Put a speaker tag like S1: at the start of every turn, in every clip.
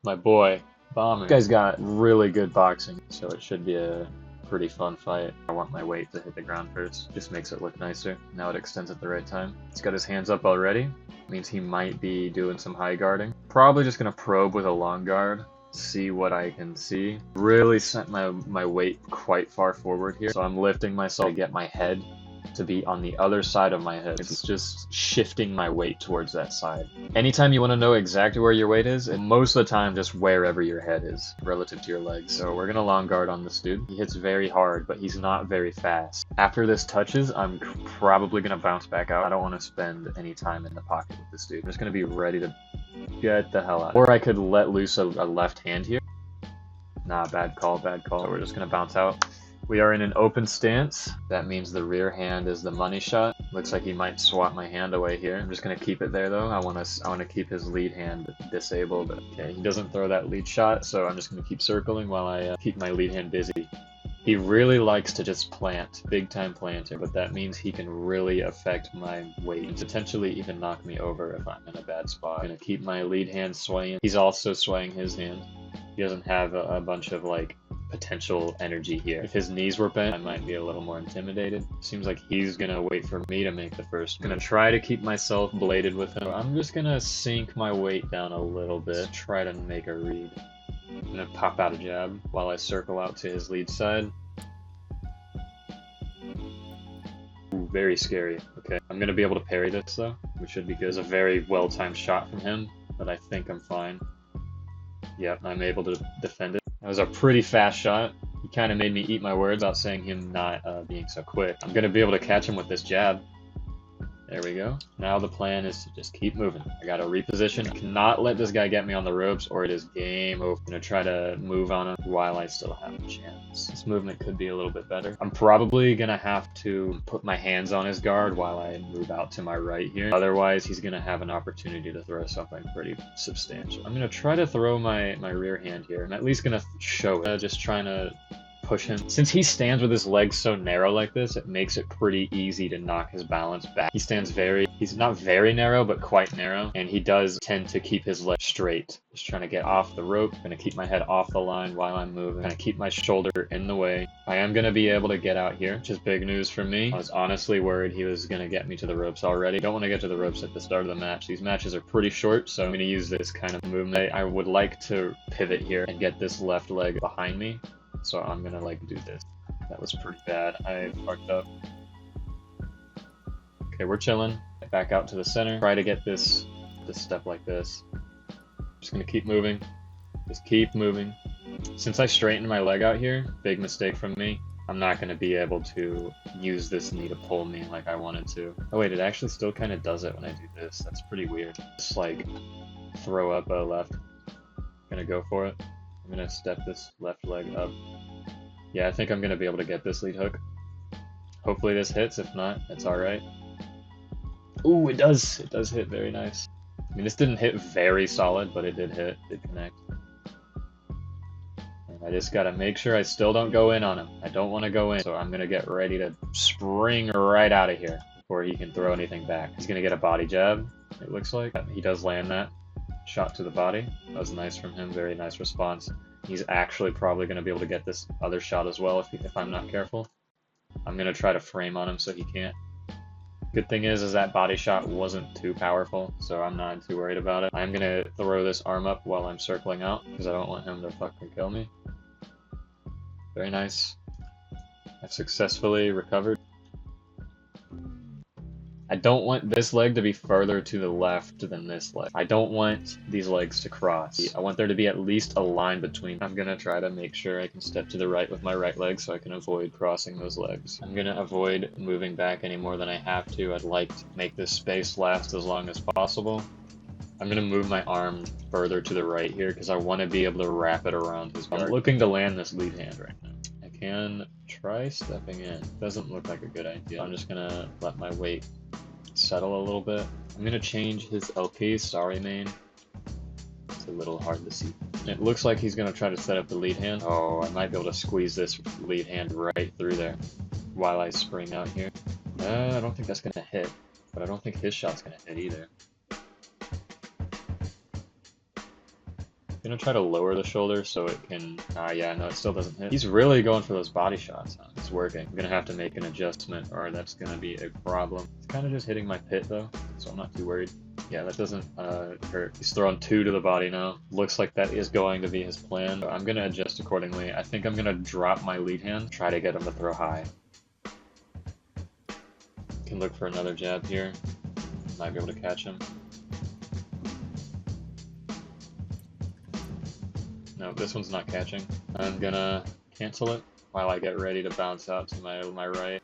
S1: My boy, Bomber. This guy's got really good boxing, so it should be a pretty fun fight. I want my weight to hit the ground first. Just makes it look nicer. Now it extends at the right time. He's got his hands up already. Means he might be doing some high guarding. Probably just gonna probe with a long guard. See what I can see. Really sent my weight quite far forward here. So I'm lifting myself to get my head to be on the other side of my head. It's just shifting my weight towards that side. Anytime you want to know exactly where your weight is, and most of the time just wherever your head is relative to your legs. So we're gonna long guard on this dude. He hits very hard, but he's not very fast. After this touches, I'm probably gonna bounce back out. I don't want to spend any time in the pocket with this dude. I'm just gonna be ready to get the hell out. Or I could let loose a left hand here. Nah, bad call, bad call. So we're just gonna bounce out. We are in an open stance. That means the rear hand is the money shot. Looks like he might swat my hand away here. I'm just gonna keep it there though. I wanna keep his lead hand disabled. Okay, he doesn't throw that lead shot, so I'm just gonna keep circling while I keep my lead hand busy. He really likes to just plant, big time planter, but that means he can really affect my weight and potentially even knock me over if I'm in a bad spot. I'm gonna keep my lead hand swaying. He's also swaying his hand. He doesn't have a bunch of like potential energy here. If his knees were bent, I might be a little more intimidated. Seems like he's gonna wait for me to make the first. I'm gonna try to keep myself bladed with him. I'm just gonna sink my weight down a little bit, try to make a read. I'm gonna pop out a jab while I circle out to his lead side. Ooh, very scary. Okay, I'm gonna be able to parry this though, which should be good. It's a very well-timed shot from him, but I think I'm fine. Yep, I'm able to defend it. That was a pretty fast shot. He kind of made me eat my words about saying him not being so quick. I'm going to be able to catch him with this jab. There we go. Now the plan is to just keep moving. I got to reposition. I cannot let this guy get me on the ropes or it is game over. I'm going to try to move on him while I still have a chance. This movement could be a little bit better. I'm probably going to have to put my hands on his guard while I move out to my right here. Otherwise, he's going to have an opportunity to throw something pretty substantial. I'm going to try to throw my rear hand here. I'm at least going to show it. Just trying to push him. Since he stands with his legs so narrow like this, it makes it pretty easy to knock his balance back. He's not very narrow, but quite narrow, and he does tend to keep his legs straight. Just trying to get off the rope. Gonna keep my head off the line while I'm moving. Gonna keep my shoulder in the way. I am gonna be able to get out here, which is big news for me. I was honestly worried he was gonna get me to the ropes already. Don't want to get to the ropes at the start of the match. These matches are pretty short, so I'm gonna use this kind of movement. I would like to pivot here and get this left leg behind me. So I'm gonna like do this. That was pretty bad. I fucked up. Okay, we're chilling. Back out to the center. Try to get this step like this. Just gonna keep moving. Just keep moving. Since I straightened my leg out here, big mistake from me. I'm not gonna be able to use this knee to pull me like I wanted to. Oh wait, it actually still kind of does it when I do this. That's pretty weird. Just like throw up a left. Gonna go for it. I'm gonna step this left leg up. Yeah, I think I'm gonna be able to get this lead hook. Hopefully this hits. If not, that's alright. Ooh, it does. It does hit very nice. I mean, this didn't hit very solid, but it did hit. It did connect. And I just gotta make sure I still don't go in on him. I don't want to go in, so I'm gonna get ready to spring right out of here before he can throw anything back. He's gonna get a body jab, it looks like. He does land that. Shot to the body. That was nice from him. Very nice response. He's actually probably going to be able to get this other shot as well if I'm not careful. I'm going to try to frame on him so he can't. Good thing is that body shot wasn't too powerful, so I'm not too worried about it. I'm going to throw this arm up while I'm circling out because I don't want him to fucking kill me. Very nice. I've successfully recovered. I don't want this leg to be further to the left than this leg. I don't want these legs to cross. I want there to be at least a line between. I'm gonna try to make sure I can step to the right with my right leg so I can avoid crossing those legs. I'm gonna avoid moving back any more than I have to. I'd like to make this space last as long as possible. I'm gonna move my arm further to the right here because I want to be able to wrap it around his guard. I'm looking to land this lead hand right now. I can try stepping in. Doesn't look like a good idea. I'm just gonna let my weight settle a little bit. I'm gonna change his LP, sorry main. It's a little hard to see. It looks like he's gonna try to set up the lead hand. Oh, I might be able to squeeze this lead hand right through there while I spring out here. I don't think that's gonna hit, but I don't think his shot's gonna hit either. I'm gonna try to lower the shoulder so it can, yeah, no, it still doesn't hit. He's really going for those body shots, huh? It's working. I'm gonna have to make an adjustment or that's gonna be a problem. It's kind of just hitting my pit though, so I'm not too worried. Yeah, that doesn't hurt. He's throwing 2 to the body now. Looks like that is going to be his plan. I'm gonna adjust accordingly. I think I'm gonna drop my lead hand, try to get him to throw high. Can look for another jab here. Might be able to catch him. No, this one's not catching. I'm gonna cancel it while I get ready to bounce out to my right.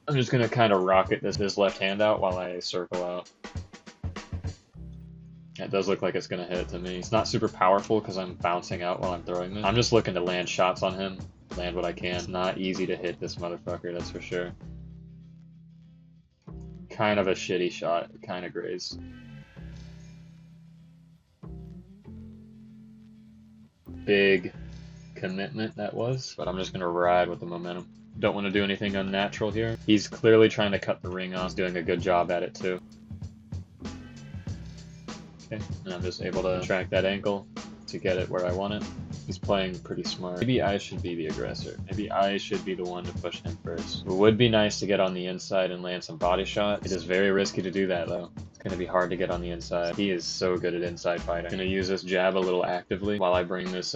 S1: I'm just gonna kind of rocket this left hand out while I circle out. It does look like it's gonna hit to me. It's not super powerful because I'm bouncing out while I'm throwing this. I'm just looking to land shots on him, land what I can. It's not easy to hit this motherfucker, that's for sure. Kind of a shitty shot, kind of grazed. Big commitment that was, but I'm just gonna ride with the momentum. Don't want to do anything unnatural here. He's clearly trying to cut the ring off, doing a good job at it too. Okay, and I'm just able to track that ankle to get it where I want it. He's playing pretty smart. Maybe I should be the aggressor. Maybe I should be the one to push him first. It would be nice to get on the inside and land some body shots. It is very risky to do that though. It's going to be hard to get on the inside. He is so good at inside fighting. I'm going to use this jab a little actively while I bring this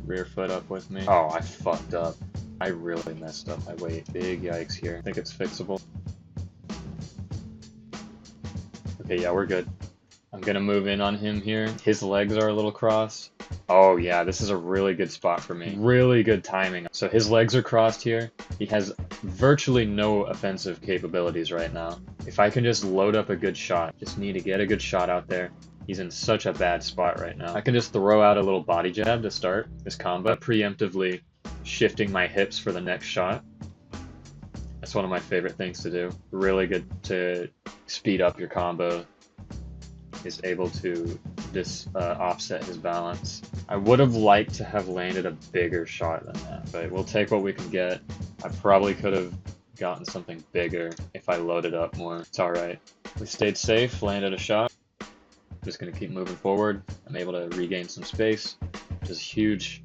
S1: rear foot up with me. Oh, I fucked up. I really messed up my weight. Big yikes here. I think it's fixable. Okay, yeah, we're good. I'm gonna move in on him here. His legs are a little crossed. Oh yeah, this is a really good spot for me. Really good timing. So his legs are crossed here. He has virtually no offensive capabilities right now. If I can just load up a good shot, just need to get a good shot out there. He's in such a bad spot right now. I can just throw out a little body jab to start this combo, preemptively shifting my hips for the next shot. That's one of my favorite things to do. Really good to speed up your combo. Is able to offset his balance. I would have liked to have landed a bigger shot than that, but we'll take what we can get. I probably could have gotten something bigger if I loaded up more. It's alright. We stayed safe, landed a shot. Just gonna keep moving forward. I'm able to regain some space, which is huge.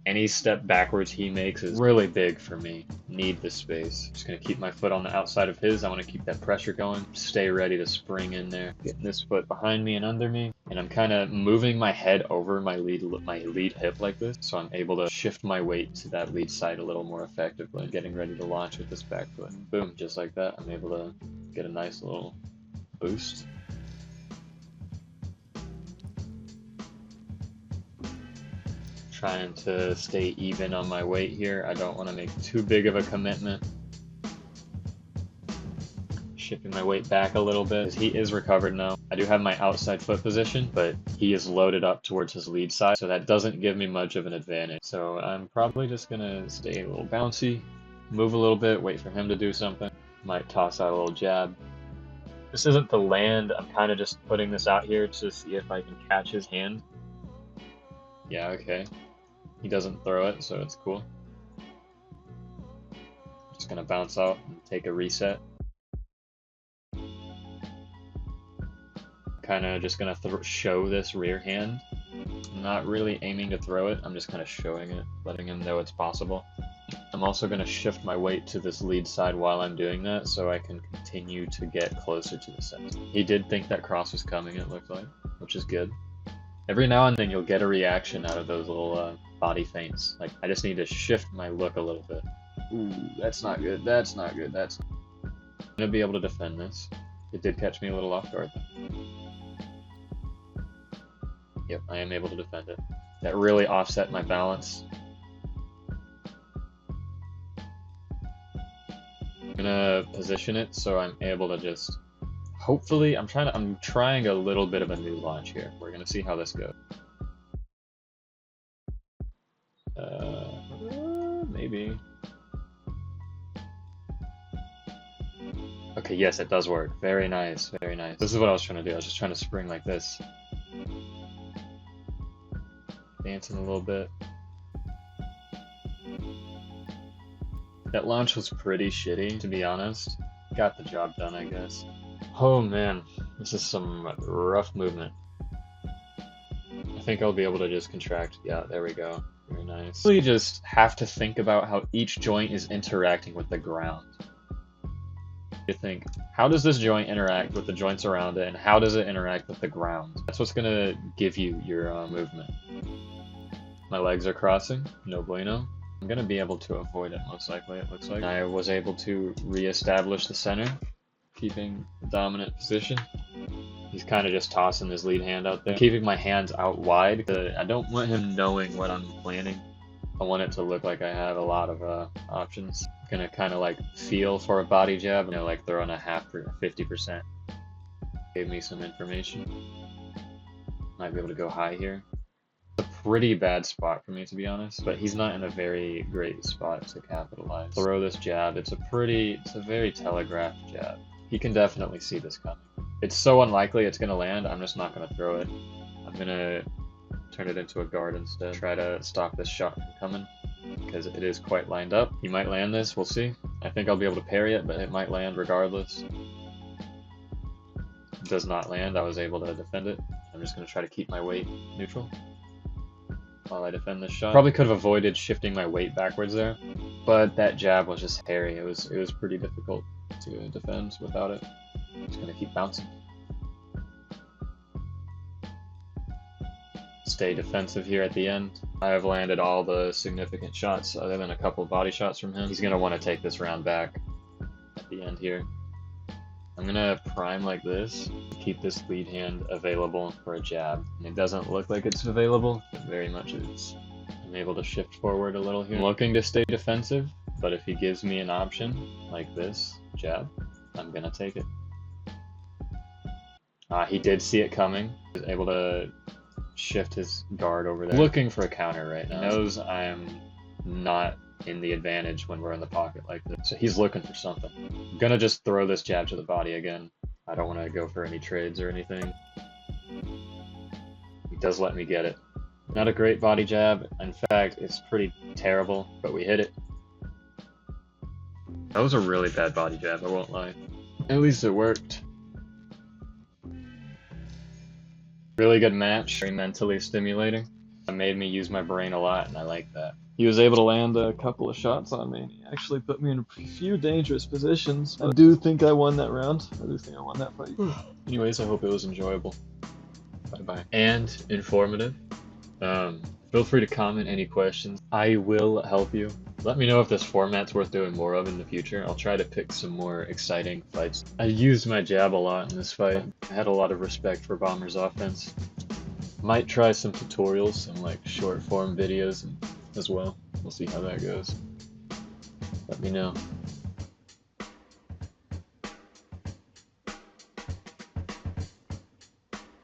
S1: Any step backwards he makes is really big for me. Need the space. Just gonna keep my foot on the outside of his. I want to keep that pressure going. Stay ready to spring in there. Getting this foot behind me and under me. And I'm kind of moving my head over my lead hip like this. So I'm able to shift my weight to that lead side a little more effectively. Getting ready to launch with this back foot. Boom, just like that. I'm able to get a nice little boost. Trying to stay even on my weight here. I don't want to make too big of a commitment. Shifting my weight back a little bit. He is recovered now. I do have my outside foot position, but he is loaded up towards his lead side, so that doesn't give me much of an advantage. So I'm probably just gonna stay a little bouncy, move a little bit, wait for him to do something. Might toss out a little jab. This isn't the land. I'm kind of just putting this out here to see if I can catch his hand. Yeah, okay. He doesn't throw it, so it's cool. Just gonna bounce out and take a reset. Kinda just gonna show this rear hand. I'm not really aiming to throw it, I'm just kinda showing it, letting him know it's possible. I'm also gonna shift my weight to this lead side while I'm doing that, so I can continue to get closer to the center. He did think that cross was coming, it looked like, which is good. Every now and then you'll get a reaction out of those little body feints. Like, I just need to shift my look a little bit. Ooh, that's not good, that's not good, that's not good. I'm gonna be able to defend this. It did catch me a little off guard though. Yep, I am able to defend it. That really offset my balance. I'm gonna position it so I'm able to just hopefully, I'm trying a little bit of a new launch here. We're gonna see how this goes. Maybe. Okay, yes, it does work. Very nice, very nice. This is what I was trying to do. I was just trying to spring like this. Dancing a little bit. That launch was pretty shitty, to be honest. Got the job done, I guess. Oh man, this is some rough movement. I think I'll be able to just contract. Yeah, there we go. Very nice. You just have to think about how each joint is interacting with the ground. You think, how does this joint interact with the joints around it, and how does it interact with the ground? That's what's gonna give you your movement. My legs are crossing, no bueno. I'm gonna be able to avoid it, most likely, it looks like. I was able to re-establish the center, keeping the dominant position. He's kind of just tossing his lead hand out there. Keeping my hands out wide. I don't want him knowing what I'm planning. I want it to look like I have a lot of options. I'm gonna kind of like feel for a body jab, you know, like throwing a 50%. Gave me some information. Might be able to go high here. It's a pretty bad spot for me, to be honest, but he's not in a very great spot to capitalize. Throw this jab. It's a very telegraphed jab. He can definitely see this coming. It's so unlikely it's gonna land, I'm just not gonna throw it. I'm gonna turn it into a guard instead. Try to stop this shot from coming, because it is quite lined up. He might land this, we'll see. I think I'll be able to parry it, but it might land regardless. It does not land, I was able to defend it. I'm just gonna try to keep my weight neutral while I defend this shot. Probably could have avoided shifting my weight backwards there, but that jab was just hairy. It was pretty difficult to defend without it. Just gonna keep bouncing. Stay defensive here at the end. I have landed all the significant shots other than a couple body shots from him. He's gonna want to take this round back at the end here. I'm gonna prime like this, keep this lead hand available for a jab. And it doesn't look like it's available, but very much is. I'm able to shift forward a little here. I'm looking to stay defensive, but if he gives me an option like this, jab, I'm gonna take it. He did see it coming. He was able to shift his guard over there. Looking for a counter right now. He knows I'm not in the advantage when we're in the pocket like this. So he's looking for something. I'm gonna just throw this jab to the body again. I don't want to go for any trades or anything. He does let me get it. Not a great body jab. In fact, it's pretty terrible, but we hit it. That was a really bad body jab, I won't lie. At least it worked. Really good match, very mentally stimulating. It made me use my brain a lot, and I like that. He was able to land a couple of shots on me. He actually put me in a few dangerous positions. I do think I won that round. I do think I won that fight. Anyways, I hope it was enjoyable. Bye-bye. And informative. Feel free to comment any questions. I will help you. Let me know if this format's worth doing more of in the future. I'll try to pick some more exciting fights. I used my jab a lot in this fight. I had a lot of respect for Bomber's offense. Might try some tutorials, some like short form videos as well. We'll see how that goes. Let me know.